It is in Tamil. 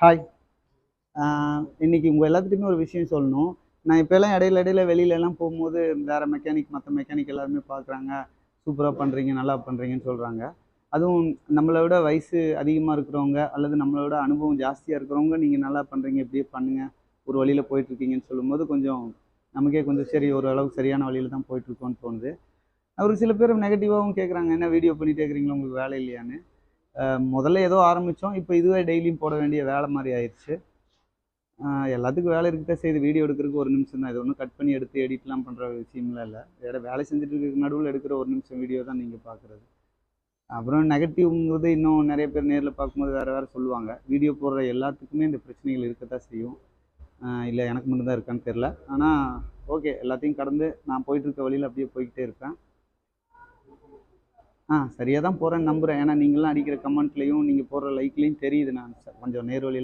ஹாய். இன்னைக்கு உங்கள் எல்லாத்துட்டையுமே ஒரு விஷயம் சொல்லணும். நான் இப்போலாம் இடையில இடையில வெளியிலலாம் போகும்போது வேறு மெக்கானிக் மற்ற மெக்கானிக் எல்லாருமே பார்க்குறாங்க. சூப்பராக பண்ணுறீங்க, நல்லா பண்ணுறீங்கன்னு சொல்கிறாங்க. அதுவும் நம்மளை விட வயசு அதிகமாக இருக்கிறவங்க அல்லது நம்மளை விட அனுபவம் ஜாஸ்தியாக இருக்கிறவங்க, நீங்கள் நல்லா பண்ணுறீங்க, இப்படியே பண்ணுங்கள், ஒரு வழியில் போயிட்டுருக்கீங்கன்னு சொல்லும்போது கொஞ்சம் நமக்கே கொஞ்சம் சரி ஓரளவுக்கு சரியான வழியில் தான் போயிட்டுருக்கோன்னு தோணுது. ஒரு சில பேர் நெகட்டிவாகவும் கேட்குறாங்க, என்ன வீடியோ பண்ணிகிட்டே இருக்கிறீங்களா, உங்களுக்கு வேலை இல்லையான்னு. முதல்ல ஏதோ ஆரம்பித்தோம், இப்போ இதுவே டெய்லியும் போட வேண்டிய வேலை மாதிரி ஆயிடுச்சு. எல்லாத்துக்கும் வேலை இருக்கத்தான் செய்யுது. வீடியோ எடுக்கிறதுக்கு 1 நிமிஷம் தான். இது ஒன்றும் கட் பண்ணி எடுத்து எடிட்லாம் பண்ணுற விஷயம்லாம் இல்லை. வேலை செஞ்சுட்டு இருக்க நடுவில் எடுக்கிற 1 நிமிஷம் வீடியோ தான் நீங்கள் பார்க்குறது. அப்புறம் நெகட்டிவ்ங்கிறது இன்னும் நிறைய பேர் நேரில் பார்க்கும்போது வேறு வேறு சொல்லுவாங்க. வீடியோ போடுற எல்லாத்துக்குமே இந்த பிரச்சனைகள் இருக்கத்தான் செய்யும். இல்லை எனக்கு மட்டும் தான் இருக்கான்னு தெரில. ஆனால் ஓகே, எல்லாத்தையும் கடந்து நான் போயிட்டுருக்க வழியில் அப்படியே போய்கிட்டே இருப்பேன். சரியாக தான் போகிறேன்னு நம்புகிறேன். ஏன்னா நீங்களாம் அடிக்கிற கமெண்ட்லேயும் நீங்கள் போடுற லைக்லேயும் தெரியுது நான் கொஞ்சம் நேர்வழியில்